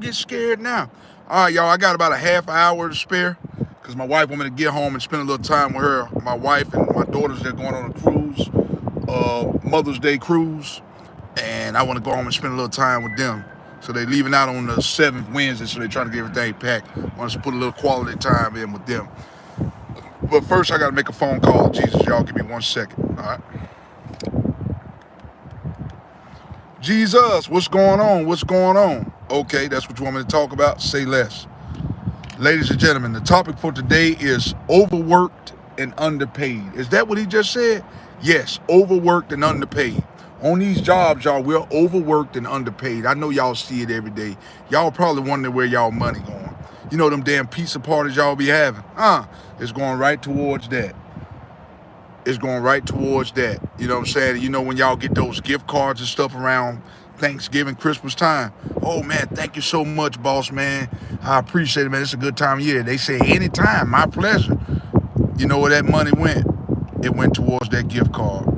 Get scared now. All right, y'all, I got about a half hour to spare because my wife want me to get home and spend a little time with her. My wife and my daughters, they're going on a cruise, Mother's Day cruise, and I want to go home and spend a little time with them. So they leaving out on the 7th Wednesday, so they're trying to get everything packed. I want us to put a little quality time in with them. But first, I got to make a phone call. Jesus, y'all, give me 1 second. All right. Jesus, what's going on? What's going on? Okay, that's what you want me to talk about. Say less. Ladies and gentlemen, the topic for today is overworked and underpaid. Is that what he just said? Yes, overworked and underpaid. On these jobs, y'all, we're overworked and underpaid. I know y'all see it every day. Y'all probably wondering where y'all money going. You know them damn pizza parties y'all be having? It's going right towards that. It's going right towards that. You know what I'm saying? You know when y'all get those gift cards and stuff around Thanksgiving, Christmas time. Oh man, thank you so much, boss man. I appreciate it, man. It's a good time of year. They say anytime, my pleasure. You know where that money went? It went towards that gift card.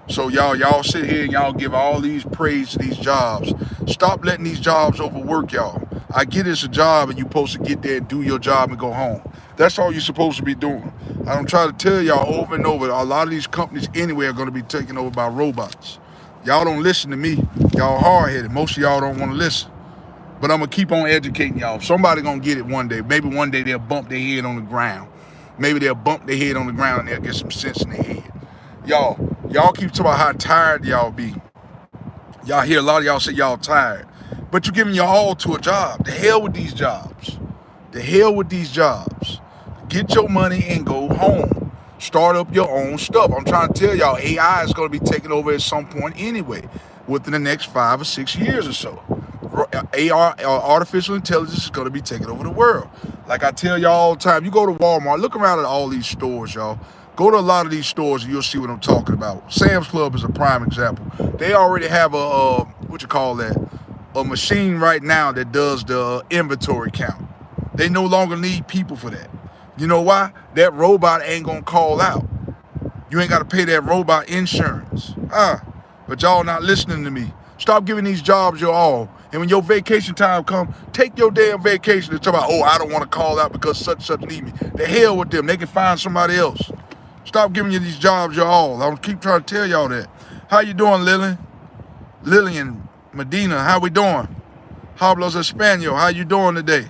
So y'all sit here and y'all give all these praise to these jobs. Stop letting these jobs overwork y'all. I get it's a job and you're supposed to get there and do your job and go home. That's all you're supposed to be doing. I don't try to tell y'all over and over, a lot of these companies anyway are going to be taken over by robots. Y'all don't listen to me. Y'all hard-headed. Most of y'all don't want to listen. But I'm going to keep on educating y'all. Somebody going to get it one day. Maybe one day they'll bump their head on the ground. Maybe they'll bump their head on the ground and they'll get some sense in their head. Y'all keep talking about how tired y'all be. Y'all hear a lot of y'all say y'all tired. But you're giving your all to a job. The hell with these jobs. The hell with these jobs. Get your money and go home. Start up your own stuff. I'm trying to tell y'all, AI is going to be taking over at some point anyway, within the next 5 or 6 years or so. AR, artificial intelligence, is going to be taking over the world. Like I tell y'all all the time, you go to Walmart, look around at all these stores, y'all. Go to a lot of these stores and you'll see what I'm talking about. Sam's Club is a prime example. They already have what you call that, a machine right now that does the inventory count. They no longer need people for that. You know why? That robot ain't gonna call out. You ain't gotta pay that robot insurance. But y'all not listening to me. Stop giving these jobs your all. And when your vacation time come, take your damn vacation and talk about, oh, I don't want to call out because such need me. The hell with them. They can find somebody else. Stop giving you these jobs your all. I'm keep trying to tell y'all that. How you doing, Lillian Medina, how we doing? Hablos Espanol, how you doing today?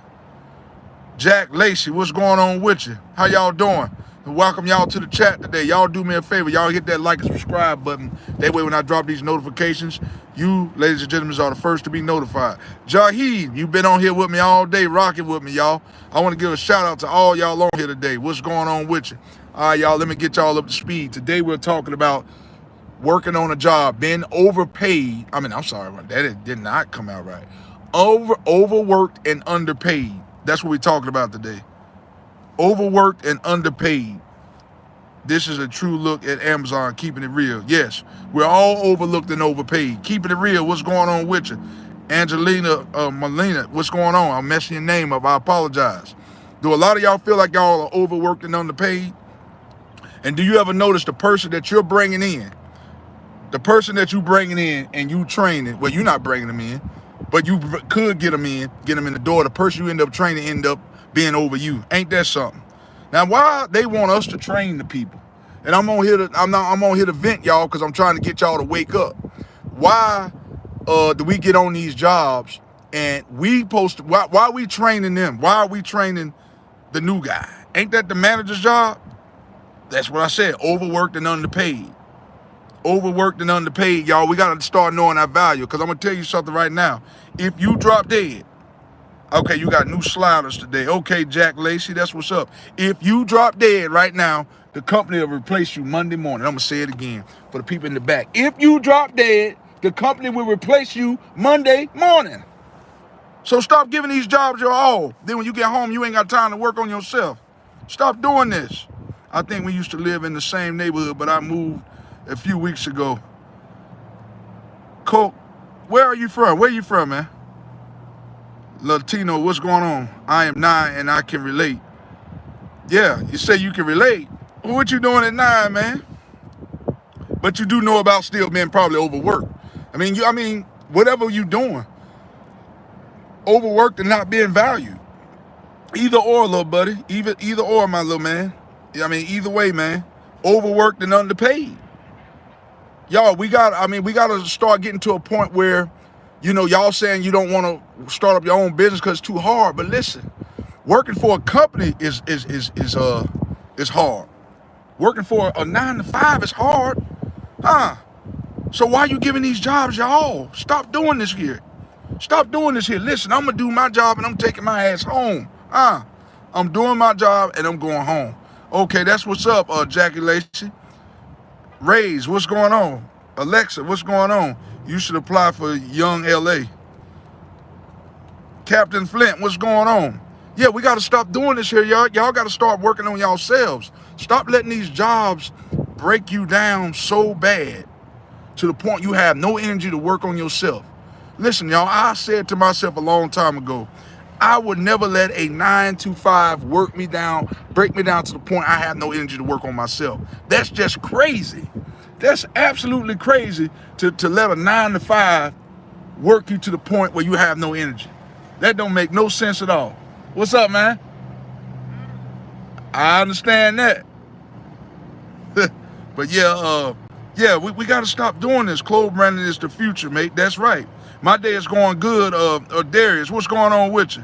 Jack Lacey, what's going on with you? How y'all doing? And welcome y'all to the chat today. Y'all do me a favor. Y'all hit that like and subscribe button. That way when I drop these notifications, you, ladies and gentlemen, are the first to be notified. Jaheed, you've been on here with me all day, rocking with me, y'all. I want to give a shout out to all y'all on here today. What's going on with you? All right, y'all, let me get y'all up to speed. Today we're talking about working on a job, being overpaid. I'm sorry, that did not come out right. Overworked and underpaid. That's what we're talking about today. Overworked and underpaid. This is a true look at Amazon, keeping it real. Yes, we're all overlooked and overpaid. Keeping it real, what's going on with you? Angelina Molina, what's going on? I'm messing your name up, I apologize. Do a lot of y'all feel like y'all are overworked and underpaid? And do you ever notice the person that you're bringing in, and you training, well, you're not bringing them in, but you could get them in the door. The person you end up training end up being over you. Ain't that something? Now, why they want us to train the people? And I'm on here to vent y'all because I'm trying to get y'all to wake up. Why do we get on these jobs and why are we training them? Why are we training the new guy? Ain't that the manager's job? That's what I said, overworked and underpaid. Overworked and underpaid, y'all. We got to start knowing our value because I'm going to tell you something right now. If you drop dead, okay, you got new sliders today. Okay, Jack Lacey, that's what's up. If you drop dead right now, the company will replace you Monday morning. I'm going to say it again for the people in the back. If you drop dead, the company will replace you Monday morning. So stop giving these jobs your all. Then when you get home, you ain't got time to work on yourself. Stop doing this. I think we used to live in the same neighborhood, but I moved a few weeks ago. Coke, where are you from? Where you from, man? Latino, what's going on? I am 9 and I can relate. Yeah, you say you can relate. Well, what you doing at 9, man? But you do know about still being probably overworked. Whatever you doing. overworked and not being valued. Either or, little buddy. Either or, my little man. I mean, either way, man. Overworked and underpaid. Y'all, we got to start getting to a point where, y'all saying you don't want to start up your own business because it's too hard. But listen, working for a company is hard. Working for a 9 to 5 is hard. So why are you giving these jobs, y'all? Stop doing this here. Stop doing this here. Listen, I'm going to do my job and I'm taking my ass home. I'm doing my job and I'm going home. Okay, that's what's up, Jackie Lacey. Raise, what's going on? Alexa, what's going on? You should apply for Young LA. Captain Flint, what's going on? Yeah, we got to stop doing this here, y'all. Y'all got to start working on yourselves. Stop letting these jobs break you down so bad to the point you have no energy to work on yourself. Listen, y'all, I said to myself a long time ago, I would never let a 9 to 5 work me down, break me down to the point I have no energy to work on myself. That's just crazy. That's absolutely crazy to let a 9 to 5 work you to the point where you have no energy. That don't make no sense at all. What's up, man? I understand that. But yeah, we got to stop doing this. Clothes branding is the future, mate. That's right. My day is going good. Darius, what's going on with you?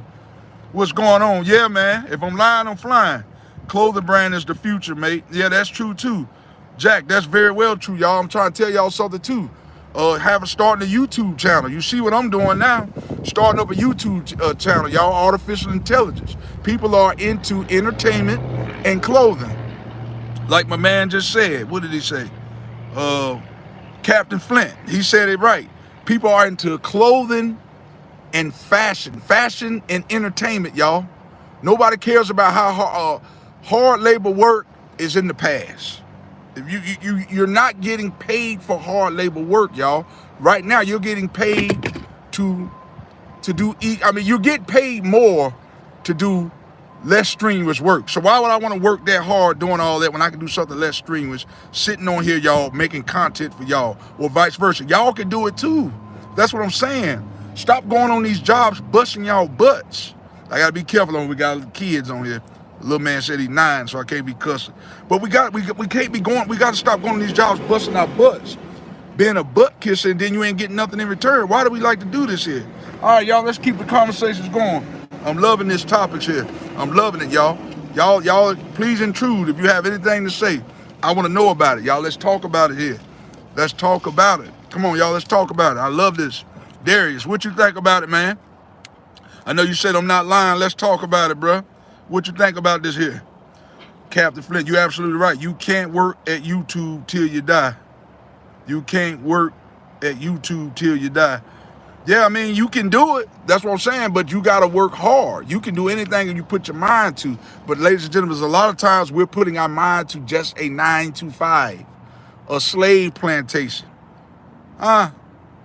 What's going on? Yeah, man. If I'm lying, I'm flying. Clothing brand is the future, mate. Yeah, that's true too. Jack, that's very well true, y'all. I'm trying to tell y'all something too. Starting a YouTube channel. You see what I'm doing now? Starting up a YouTube channel, y'all. Artificial intelligence. People are into entertainment and clothing. Like my man just said. What did he say? Captain Flint. He said it right. People are into clothing and fashion and entertainment, y'all. Nobody cares about how hard labor work is in the past. If you're not getting paid for hard labor work, y'all. Right now, you're getting paid to do. You get paid more to do less strenuous work. So why would I want to work that hard doing all that when I can do something less strenuous, sitting on here, y'all, making content for y'all, or vice versa? Y'all can do it too. That's what I'm saying. Stop going on these jobs, busting y'all butts. I gotta be careful when we got kids on here. The little man said he's 9, so I can't be cussing. But we can't be going. We got to stop going to these jobs, busting our butts, being a butt kisser, and then you ain't getting nothing in return. Why do we like to do this here? All right, y'all. Let's keep the conversations going. I'm loving this topic here. I'm loving it, y'all. Y'all, please intrude if you have anything to say. I want to know about it, y'all. Let's talk about it here. Let's talk about it. Come on, y'all. Let's talk about it. I love this. Darius, what you think about it, man? I know you said I'm not lying. Let's talk about it, bruh. What you think about this here? Captain Flint, you're absolutely right. You can't work at YouTube till you die. You can't work at YouTube till you die. Yeah, you can do it. That's what I'm saying, but you got to work hard. You can do anything if you put your mind to. But ladies and gentlemen, a lot of times we're putting our mind to just a 9 to 5, a slave plantation. A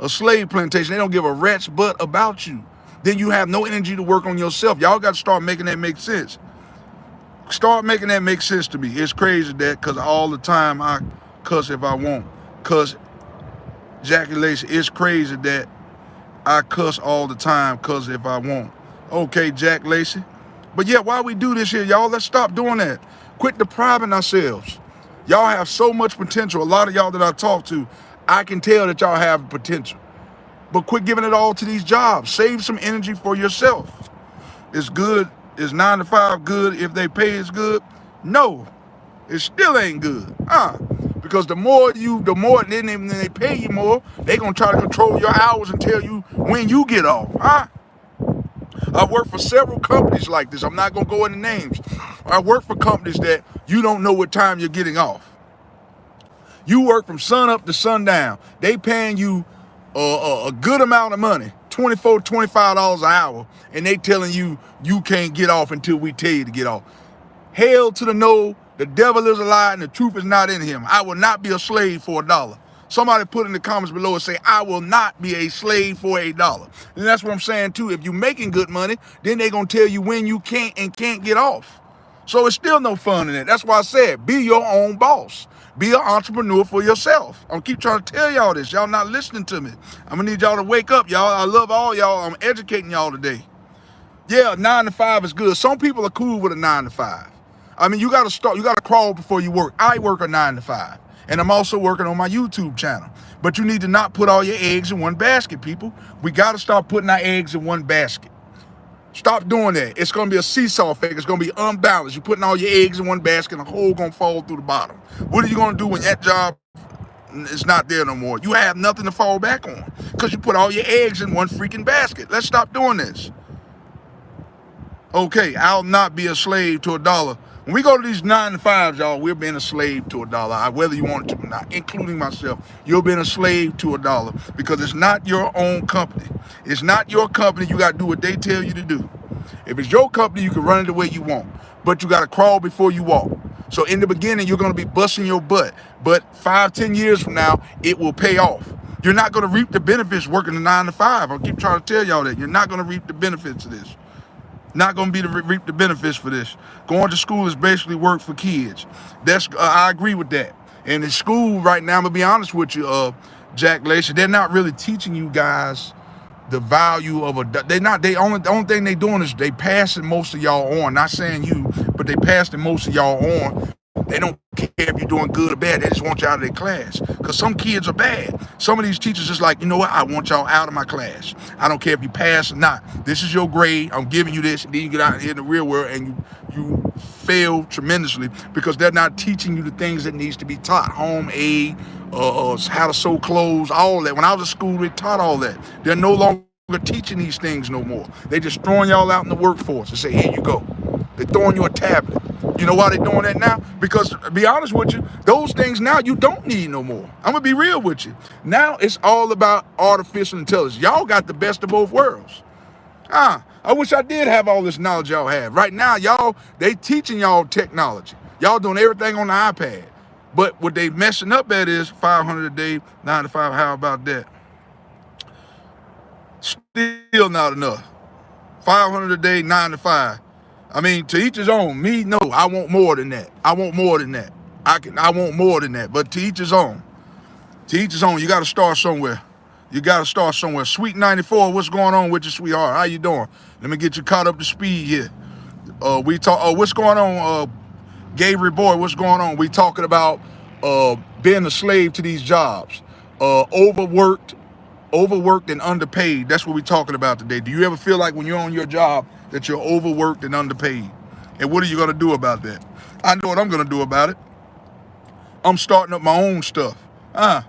slave plantation. They don't give a rat's butt about you. Then you have no energy to work on yourself. Y'all got to start making that make sense. Start making that make sense to me. It's crazy that because all the time I cuss if I want. Because Jackie Lacey, it's crazy that I cuss all the time because if I want. Okay, Jack Lacey. But yeah, why we do this here, y'all? Let's stop doing that. Quit depriving ourselves. Y'all have so much potential. A lot of y'all that I talk to, I can tell that y'all have potential. But quit giving it all to these jobs. Save some energy for yourself. It's good. Is 9 to 5 good if they pay is good? No, it still ain't good. Because the more then they pay you more, they gonna try to control your hours and tell you when you get off. I work for several companies like this. I'm not gonna go into names. I work for companies that you don't know what time you're getting off. You work from sun up to sundown. They paying you a good amount of money, $24, $25 an hour, and they telling you you can't get off until we tell you to get off. Hell to the no, the devil is a lie and the truth is not in him. I will not be a slave for $1. Somebody put in the comments below and say, I will not be a slave for $1. And that's what I'm saying too. If you're making good money, then they're going to tell you when you can't and can't get off. So it's still no fun in it. That's why I said, be your own boss. Be an entrepreneur for yourself. I'm keep trying to tell y'all this. Y'all not listening to me. I'm gonna need y'all to wake up, y'all. I love all y'all. I'm educating y'all today. Yeah, 9 to 5 is good. Some people are cool with a 9 to 5. I mean, you gotta start, you gotta crawl before you work. I work a 9 to 5. And I'm also working on my YouTube channel. But you need to not put all your eggs in one basket, people. We gotta start putting our eggs in one basket. Stop doing that. It's going to be a seesaw effect. It's going to be unbalanced. You're putting all your eggs in one basket and the whole going to fall through the bottom. What are you going to do when that job is not there no more? You have nothing to fall back on because you put all your eggs in one freaking basket. Let's stop doing this. Okay, I'll not be a slave to a dollar. When we go to these 9 to 5s, y'all, we're being a slave to a dollar, whether you want it to or not, including myself. You're being a slave to a dollar because it's not your own company. It's not your company. You got to do what they tell you to do. If it's your company, you can run it the way you want, but you got to crawl before you walk. So in the beginning, you're going to be busting your butt, but 5-10 years from now, it will pay off. You're not going to reap the benefits working a 9 to 5. I'll keep trying to tell y'all that. You're not going to reap the benefits of this. Not going to be reap the benefits for this. Going to school is basically work for kids. That's I agree with that. And in school right now, I'm gonna be honest with you, Jack Lacey, they're not really teaching you guys the value of a. The only thing they doing is they passing most of y'all on. Not saying you, but they passing most of y'all on. They don't care if you're doing good or bad. They just want you out of their class. Because some kids are bad. Some of these teachers just like, you know what? I want y'all out of my class. I don't care if you pass or not. This is your grade. I'm giving you this. And then you get out here in the real world and you fail tremendously because they're not teaching you the things that needs to be taught. Home aid, how to sew clothes, all that. When I was at school, they taught all that. They're no longer teaching these things no more. They just throwing y'all out in the workforce and say, here you go. They're throwing you a tablet. You know why they're doing that now? Because, to be honest with you, those things now you don't need no more. I'm going to be real with you. Now it's all about artificial intelligence. Y'all got the best of both worlds. I wish I did have all this knowledge y'all have. Right now, y'all, they teaching y'all technology. Y'all doing everything on the iPad. But what they messing up at is 500 a day, 9 to 5. How about that? Still not enough. 500 a day, 9 to 5. I mean, to each his own. Me, no, I want more than that. I want more than that. I want more than that. But to each his own. To each his own. You got to start somewhere. You got to start somewhere. Sweet 94, what's going on with you, sweetheart? How you doing? Let me get you caught up to speed here. We talk. What's going on, Gabriel Boy? What's going on? We talking about being a slave to these jobs. Overworked and underpaid. That's what we're talking about today. Do you ever feel like when you're on your job that you're overworked and underpaid? And what are you going to do about that? I know what I'm going to do about it. I'm starting up my own stuff.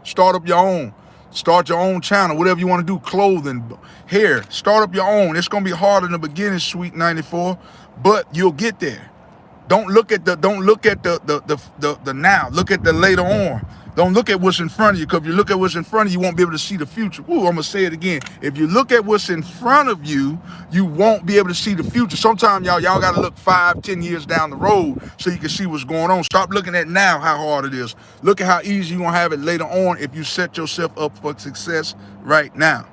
Start up your own. Start your own channel, whatever you want to do, clothing, hair. Start up your own. It's going to be hard in the beginning, Sweet 94, but you'll get there. Don't look at the now. Look at the later on. Don't look at what's in front of you, because if you look at what's in front of you, you won't be able to see the future. Ooh, I'm going to say it again. If you look at what's in front of you, you won't be able to see the future. Sometimes y'all got to look 5-10 years down the road so you can see what's going on. Stop looking at now how hard it is. Look at how easy you're going to have it later on if you set yourself up for success right now.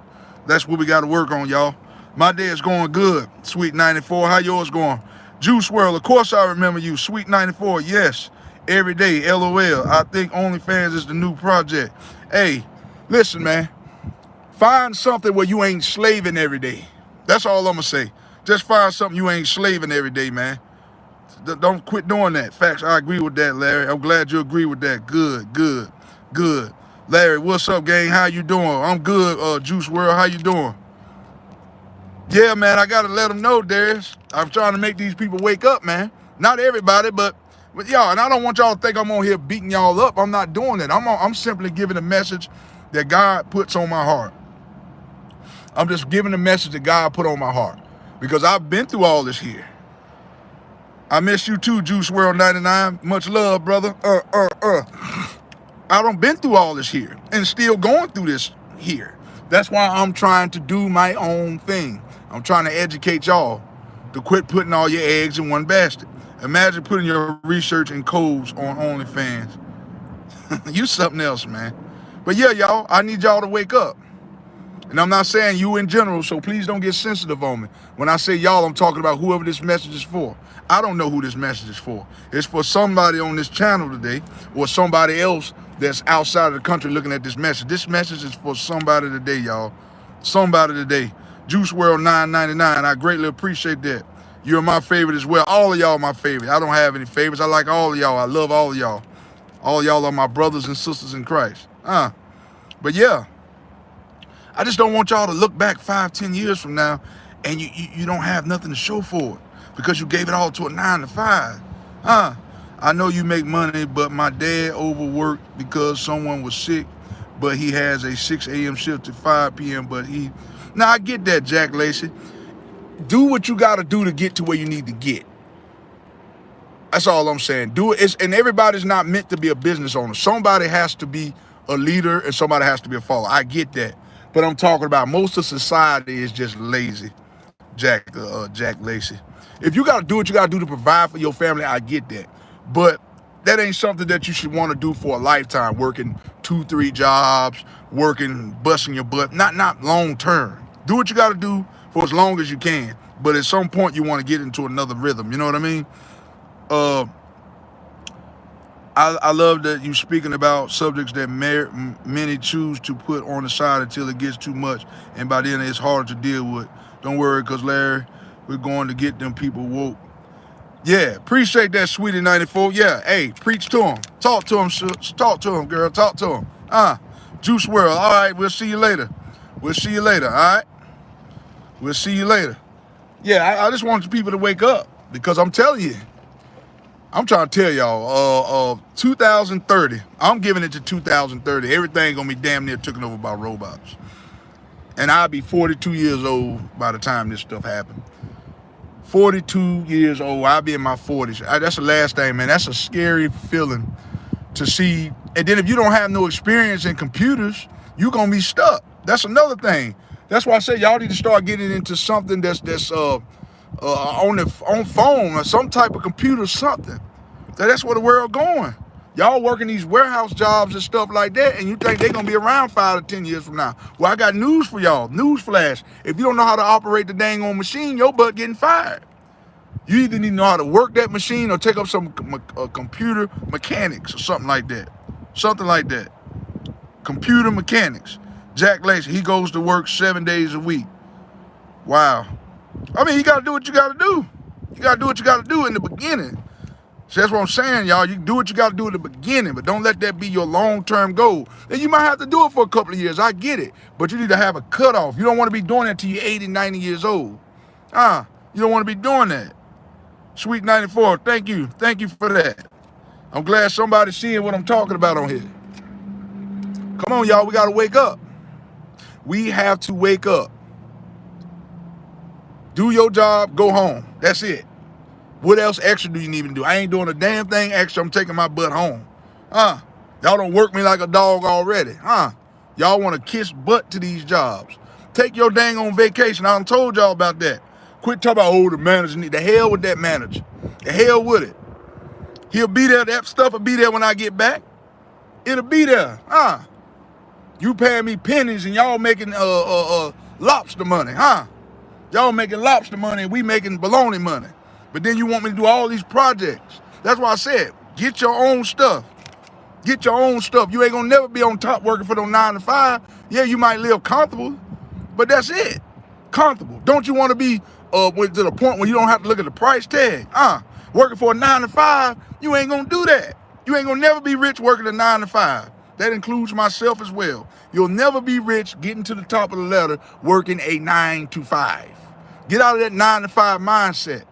That's what we got to work on, y'all. My day is going good, Sweet 94. How yours going? Juice World, of course I remember you. Sweet 94, yes. Every day, LOL. I think OnlyFans is the new project. Hey, listen, man. Find something where you ain't slaving every day. That's all I'm going to say. Just find something you ain't slaving every day, man. Don't quit doing that. Facts, I agree with that, Larry. I'm glad you agree with that. Good. Larry, what's up, gang? How you doing? I'm good, Juice World. How you doing? Yeah, man, I got to let them know, Darius. I'm trying to make these people wake up, man. Not everybody, but y'all, and I don't want y'all to think I'm on here beating y'all up. I'm not doing that. I'm simply giving a message that God puts on my heart. I'm just giving a message that God put on my heart because I've been through all this here. I miss you too, Juice World 99. Much love, brother. I done been through all this here and still going through this here. That's why I'm trying to do my own thing. I'm trying to educate y'all to quit putting all your eggs in one basket. Imagine putting your research and codes on OnlyFans. You something else, man. But yeah, y'all, I need y'all to wake up. And I'm not saying you in general, so please don't get sensitive on me. When I say y'all, I'm talking about whoever this message is for. I don't know who this message is for. It's for somebody on this channel today or somebody else that's outside of the country looking at this message. This message is for somebody today, y'all. Somebody today. Juice World 999. I greatly appreciate that. You're my favorite as well. All of y'all my favorite. I don't have any favorites. I like all of y'all. I love all of y'all. All of y'all are my brothers and sisters in Christ. But yeah, I just don't want y'all to look back 5-10 years from now and you don't have nothing to show for it because you gave it all to a 9 to 5. I know you make money, but my dad overworked because someone was sick, but he has a 6 a.m. shift to 5 p.m. Now I get that, Jack Lacey. Do what you got to do to get to where you need to get. That's all I'm saying. Do it. And everybody's not meant to be a business owner. Somebody has to be a leader and somebody has to be a follower. I get that. But I'm talking about most of society is just lazy, Jack Lacey. If you got to do what you got to do to provide for your family, I get that. But that ain't something that you should want to do for a lifetime, working 2-3 jobs, busting your butt. Not long term. Do what you got to do for as long as you can. But at some point, you want to get into another rhythm. You know what I mean? I love that you speaking about subjects that many choose to put on the side until it gets too much, and by then it's harder to deal with. Don't worry, because Larry, we're going to get them people woke. Yeah, appreciate that, Sweetie 94. Yeah, hey, preach to them. Talk to them, talk to them, girl. Talk to them. Juice World. All right, we'll see you later. We'll see you later, all right? We'll see you later. Yeah, I just want people to wake up because I'm telling you, I'm trying to tell y'all, 2030, I'm giving it to 2030. Everything gonna be damn near taken over by robots. And I'll be 42 years old by the time this stuff happened. 42 years old, I'll be in my 40s. That's the last thing, man. That's a scary feeling to see. And then if you don't have no experience in computers, you're gonna be stuck. That's another thing. That's why I say y'all need to start getting into something that's on phone or some type of computer, something. That's where the world going. Y'all working these warehouse jobs and stuff like that, and you think they're gonna be around 5 to 10 years from now. Well, I got news for y'all. News flash. If you don't know how to operate the dang on machine, your butt getting fired. You either need to know how to work that machine or take up some computer mechanics or something like that. Something like that. Computer mechanics. Jack Lacey, he goes to work 7 days a week. Wow. I mean, you got to do what you got to do. You got to do what you got to do in the beginning. So that's what I'm saying, y'all. You do what you got to do in the beginning, but don't let that be your long-term goal. And you might have to do it for a couple of years. I get it. But you need to have a cutoff. You don't want to be doing that until you're 80, 90 years old. You don't want to be doing that. Sweet 94, thank you. Thank you for that. I'm glad somebody's seeing what I'm talking about on here. Come on, y'all. We got to wake up. We have to wake up. Do your job, go home. That's it. What else extra do you need to do? I ain't doing a damn thing extra. I'm taking my butt home. Y'all don't work me like a dog already. Y'all want to kiss butt to these jobs. Take your dang on vacation. I done told y'all about that. Quit talking about, oh, the manager need. The hell with that manager. The hell with it. He'll be there. That stuff will be there when I get back. It'll be there. You paying me pennies and y'all making lobster money, Y'all making lobster money and we making bologna money. But then you want me to do all these projects. That's why I said, get your own stuff. Get your own stuff. You ain't gonna never be on top working for those 9 to 5. Yeah, you might live comfortable, but that's it. Comfortable. Don't you want to be to the point where you don't have to look at the price tag? Working for a 9 to 5, you ain't gonna do that. You ain't gonna never be rich working a 9 to 5. That includes myself as well. You'll never be rich getting to the top of the ladder working a 9 to 5. Get out of that 9 to 5 mindset.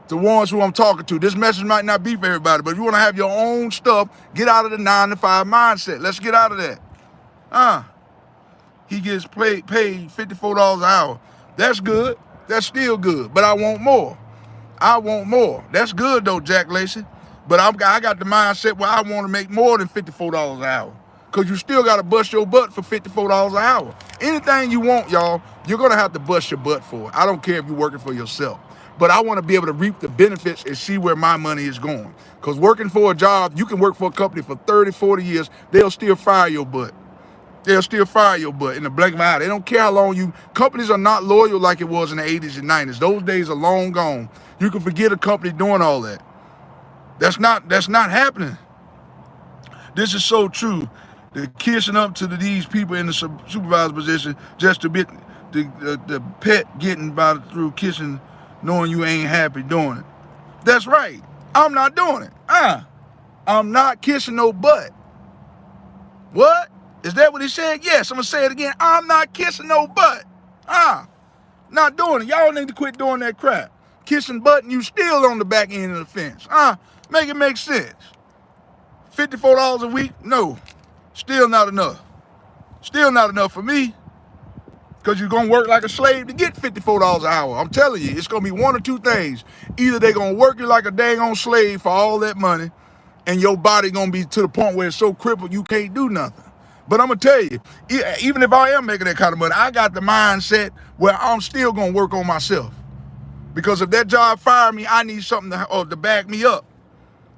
The ones who I'm talking to. This message might not be for everybody, but if you want to have your own stuff, get out of the 9 to 5 mindset. Let's get out of that. He gets paid $54 an hour. That's good. That's still good. But I want more. I want more. That's good though, Jack Lacey. But I got the mindset where I want to make more than $54 an hour. Because you still got to bust your butt for $54 an hour. Anything you want, y'all, you're going to have to bust your butt for it. I don't care if you're working for yourself. But I want to be able to reap the benefits and see where my money is going. Because working for a job, you can work for a company for 30, 40 years. They'll still fire your butt. They'll still fire your butt in the blink of an eye. They don't care how long you... Companies are not loyal like it was in the 80s and 90s. Those days are long gone. You can forget a company doing all that. That's not happening. This is so true. The kissing up to these people in the supervisor position just to be the pet getting by through kissing, knowing you ain't happy doing it. That's right. I'm not doing it. I'm not kissing no butt. What? Is that what he said? Yes, I'm going to say it again. I'm not kissing no butt. Not doing it. Y'all need to quit doing that crap. Kissing butt and you still on the back end of the fence. Make it make sense. $54 a week? No. Still not enough. Still not enough for me. Because you're going to work like a slave to get $54 an hour. I'm telling you, it's going to be one or two things. Either they're going to work you like a dang on slave for all that money, and your body going to be to the point where it's so crippled you can't do nothing. But I'm going to tell you, even if I am making that kind of money, I got the mindset where I'm still going to work on myself. Because if that job fired me, I need something to back me up.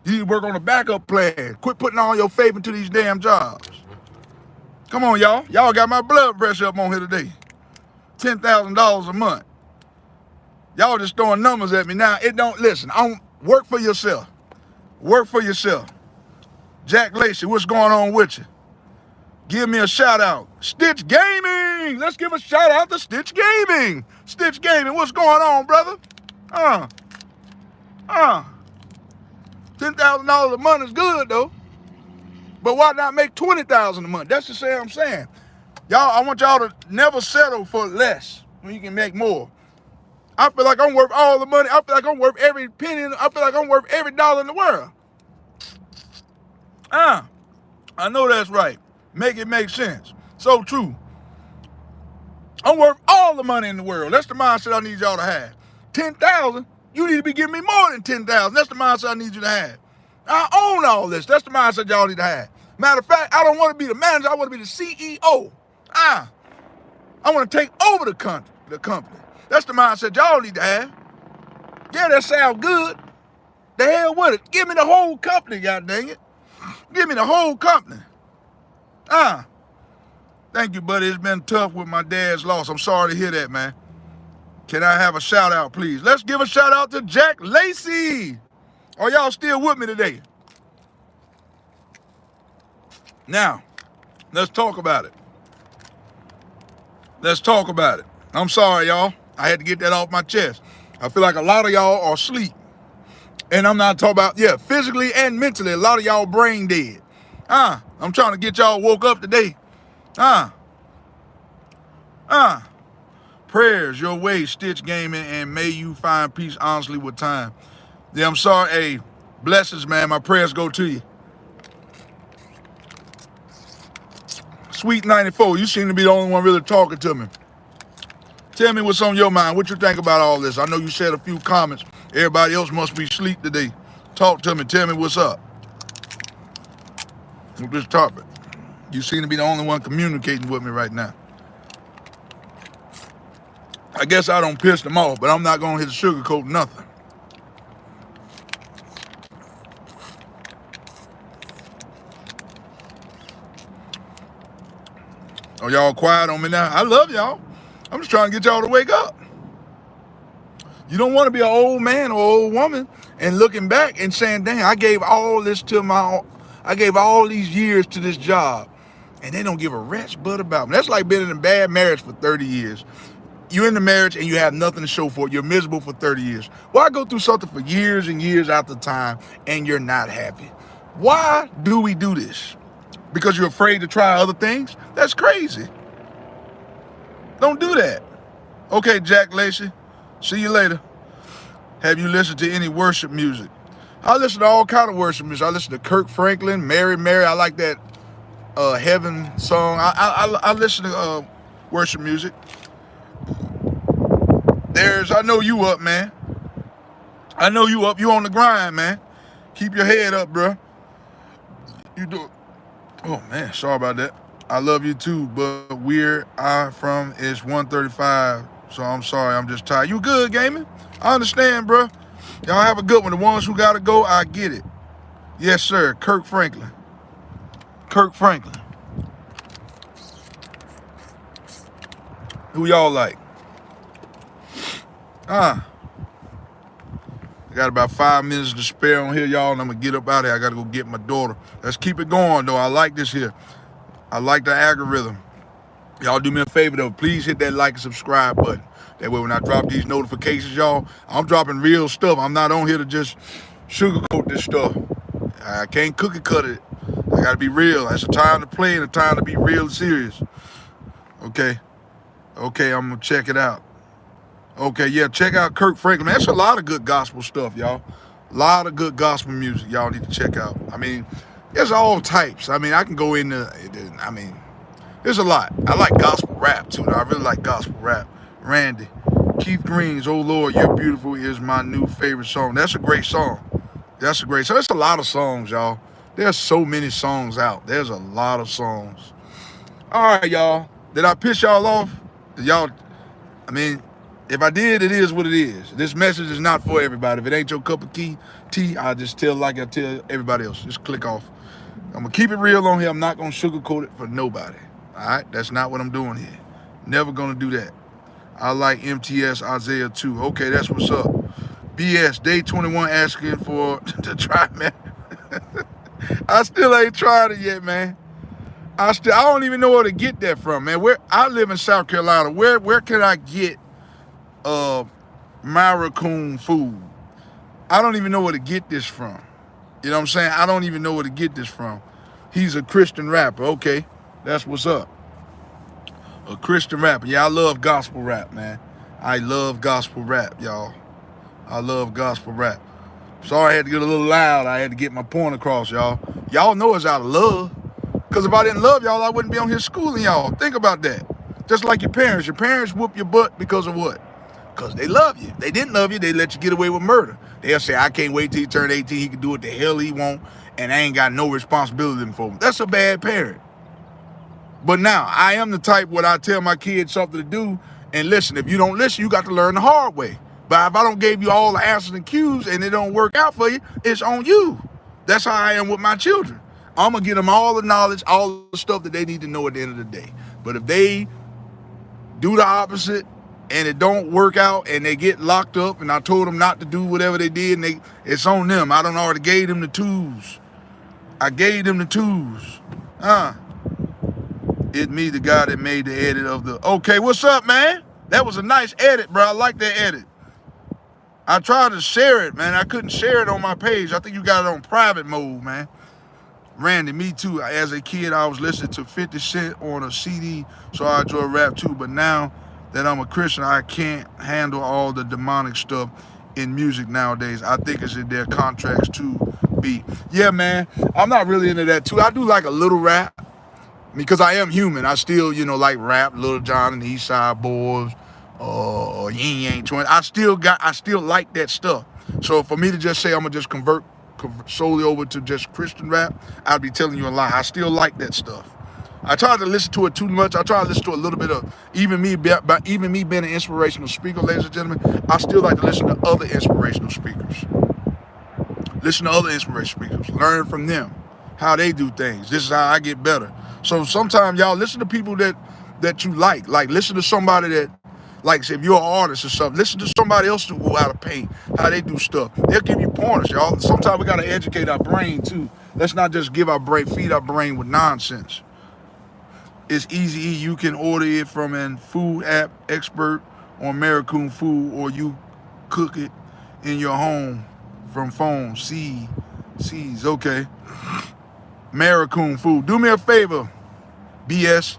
You need to work on a backup plan. Quit putting all your faith into these damn jobs. Come on, y'all. Y'all got my blood pressure up on here today. $10,000 a month. Y'all just throwing numbers at me now. It don't, listen, work for yourself. Work for yourself. Jack Lacey, what's going on with you? Give me a shout out. Stitch Gaming. Let's give a shout out to Stitch Gaming. Stitch Gaming, what's going on, brother? $10,000 a month is good though. But why not make $20,000 a month? That's the same I'm saying. Y'all, I want y'all to never settle for less when you can make more. I feel like I'm worth all the money. I feel like I'm worth every penny. I feel like I'm worth every dollar in the world. I know that's right. Make it make sense. So true. I'm worth all the money in the world. That's the mindset I need y'all to have. 10,000, you need to be giving me more than 10,000. That's the mindset I need you to have. I own all this. That's the mindset y'all need to have. Matter of fact, I don't want to be the manager. I want to be the CEO. I want to take over the company. That's the mindset y'all need to have. Yeah, that sounds good. The hell with it. Give me the whole company, god dang it. Give me the whole company. Thank you, buddy. It's been tough with my dad's loss. I'm sorry to hear that, man. Can I have a shout out, please? Let's give a shout out to Jack Lacey. Are y'all still with me today? Now, let's talk about it. Let's talk about it. I'm sorry, y'all. I had to get that off my chest. I feel like a lot of y'all are asleep. And I'm not talking about, physically and mentally, a lot of y'all brain dead. I'm trying to get y'all woke up today. Prayers your way, Stitch Gaming, and may you find peace honestly with time. Yeah, I'm sorry. Hey, blessings, man. My prayers go to you. Sweet 94, you seem to be the only one really talking to me. Tell me what's on your mind. What you think about all this? I know you said a few comments. Everybody else must be asleep today. Talk to me. Tell me what's up with this topic. You seem to be the only one communicating with me right now. I guess I don't piss them off, but I'm not going to hit sugarcoat nothing. Oh, y'all quiet on me now? I love y'all. I'm just trying to get y'all to wake up. You don't want to be an old man or old woman and looking back and saying, dang, I gave all these years to this job and they don't give a rat's butt about me. That's like being in a bad marriage for 30 years. You're in the marriage and you have nothing to show for it. You're miserable for 30 years. Why go through something for years and years after time and you're not happy? Why do we do this? Because you're afraid to try other things? That's crazy. Don't do that. Okay, Jack Lacey. See you later. Have you listened to any worship music? I listen to all kind of worship music. I listen to Kirk Franklin, Mary, Mary. I like that Heaven song. I listen to worship music. I know you up, man. I know you up. You on the grind, man. Keep your head up, bro. You do it. Oh, man. Sorry about that. I love you too, but where I'm from is 135. So I'm sorry. I'm just tired. You good, gaming? I understand, bro. Y'all have a good one. The ones who got to go, I get it. Yes, sir. Kirk Franklin. Kirk Franklin. Who y'all like? I got about 5 minutes to spare on here, y'all, and I'm gonna get up out of here. I gotta go get my daughter. Let's keep it going, though. I like this here. I like the algorithm. Y'all do me a favor, though. Please hit that like and subscribe button. That way when I drop these notifications, y'all, I'm dropping real stuff. I'm not on here to just sugarcoat this stuff. I can't cookie cut it. I gotta be real. It's a time to play and a time to be real and serious. Okay. Okay, I'm gonna check it out. Okay, yeah, check out Kirk Franklin. That's a lot of good gospel stuff, y'all. A lot of good gospel music y'all need to check out. I mean, there's all types. I mean, I can go into, there's a lot. I like gospel rap, too. I really like gospel rap. Randy. Keith Green's "Oh Lord, You're Beautiful" is my new favorite song. That's a great song. That's a great song. There's a lot of songs, y'all. There's so many songs out. There's a lot of songs. All right, y'all. Did I piss y'all off? Did y'all, I mean, if I did, it is what it is. This message is not for everybody. If it ain't your cup of tea, I just tell like I tell everybody else. Just click off. I'm going to keep it real on here. I'm not going to sugarcoat it for nobody. All right? That's not what I'm doing here. Never going to do that. I like MTS Isaiah too. Okay, that's what's up. BS, day 21 asking for to try, man. I still ain't tried it yet, man. I don't even know where to get that from, man. I live in South Carolina. Where can I get Maracune food? I don't even know where to get this from. You know what I'm saying? I don't even know where to get this from. He's a Christian rapper. Okay, that's what's up. A Christian rapper. Yeah, I love gospel rap, man. I love gospel rap, y'all. I love gospel rap. Sorry I had to get a little loud. I had to get my point across, y'all. Y'all know it's out of love. Because if I didn't love y'all, I wouldn't be on here schooling y'all. Think about that. Just like your parents. Your parents whoop your butt because of what? Because they love you. If they didn't love you, they let you get away with murder. They'll say, I can't wait till he turn 18. He can do what the hell he want, and I ain't got no responsibility for him. That's a bad parent. But now, I am the type where I tell my kids something to do, and listen, if you don't listen, you got to learn the hard way. But if I don't give you all the answers and cues and it don't work out for you, it's on you. That's how I am with my children. I'm going to give them all the knowledge, all the stuff that they need to know at the end of the day. But if they do the opposite and it don't work out and they get locked up and I told them not to do whatever they did, and it's on them. I done already gave them the tools. I gave them the tools. It me, the guy that made the edit of the... Okay, what's up, man? That was a nice edit, bro. I like that edit. I tried to share it, man. I couldn't share it on my page. I think you got it on private mode, man. Randy, me too. As a kid, I was listening to 50 Cent on a CD, so I enjoy rap too. But now that I'm a Christian, I can't handle all the demonic stuff in music nowadays. I think it's in their contracts to be. Yeah, man. I'm not really into that too. I do like a little rap because I am human. I still, like rap, Lil Jon and the East Side Boys, or Yin Yang Twins. I still like that stuff. So for me to just say I'm gonna just convert solely over to just Christian rap, I'd be telling you a lie. I still like that stuff. I try to listen to it too much. I try to listen to a little bit of even me being an inspirational speaker, ladies and gentlemen. I still like to listen to other inspirational speakers. Listen to other inspirational speakers. Learn from them how they do things. This is how I get better. So sometimes y'all listen to people that you like. Like listen to somebody that, like if you're an artist or something, listen to somebody else who go out of paint, how they do stuff. They'll give you pointers, y'all. Sometimes we gotta educate our brain too. Let's not just feed our brain with nonsense. It's easy. You can order it from an food app expert on Maracune Food, or you cook it in your home from phone. Seeds, okay. Maracune Food. Do me a favor, BS.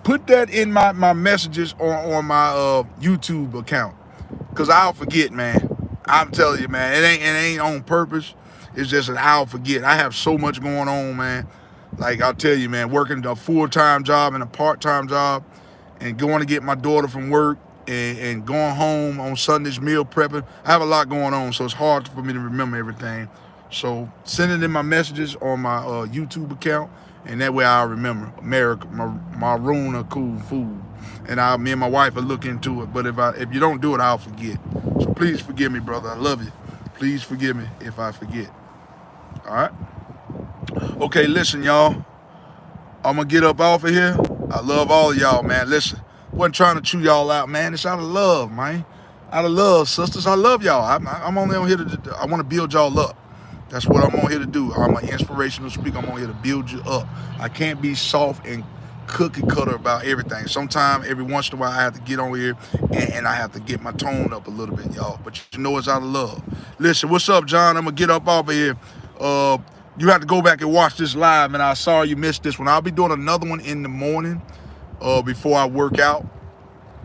Put that in my messages on my YouTube account, because I'll forget, man. I'm telling you, man, it ain't on purpose. It's just I'll forget. I have so much going on, man. Like I'll tell you, man, working a full-time job and a part-time job, and going to get my daughter from work, and going home on Sundays, meal prepping. I have a lot going on, so it's hard for me to remember everything. So send it in my messages on my YouTube account, and that way I'll remember. Maruna Cool Food. And me and my wife will look into it. But if you don't do it, I'll forget. So please forgive me, brother. I love you. Please forgive me if I forget. All right? Okay, listen, y'all. I'm going to get up off of here. I love all of y'all, man. Listen, Wasn't trying to chew y'all out, man. It's out of love, man. Out of love, sisters. I love y'all. I'm only on here to, I want to build y'all up. That's what I'm on here to do. I'm an inspirational speaker. I'm on here to build you up. I can't be soft and cookie cutter about everything. Sometimes, every once in a while, I have to get on here and I have to get my tone up a little bit, y'all. But you know it's out of love. Listen, what's up, John? I'm going to get up off of here. You have to go back and watch this live, man. I'm sorry you missed this one. I'll be doing another one in the morning before I work out.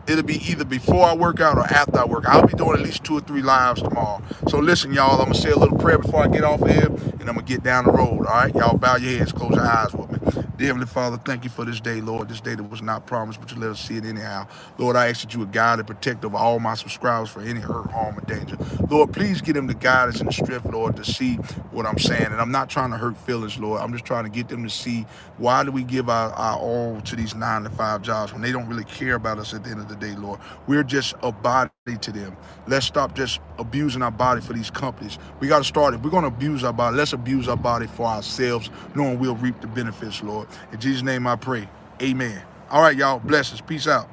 It'll be either before I work out or after I work out. I'll be doing at least 2 or 3 lives tomorrow. So listen, y'all, I'm going to say a little prayer before I get off here, and I'm going to get down the road, all right? Y'all bow your heads, close your eyes with me. Dear Heavenly Father, thank you for this day, Lord, this day that was not promised, but you let us see it anyhow. Lord, I ask that you would guide and protect over all my subscribers for any hurt, harm, or danger. Lord, please give them the guidance and the strength, Lord, to see what I'm saying. And I'm not trying to hurt feelings, Lord. I'm just trying to get them to see why do we give our all to these 9-to-5 jobs when they don't really care about us at the end of the day, Lord. We're just a body to them. Let's stop just abusing our body for these companies. We got to start it. We're going to abuse our body. Let's abuse our body for ourselves, knowing we'll reap the benefits, Lord. In Jesus' name I pray. Amen. All right, y'all. Blessings. Peace out.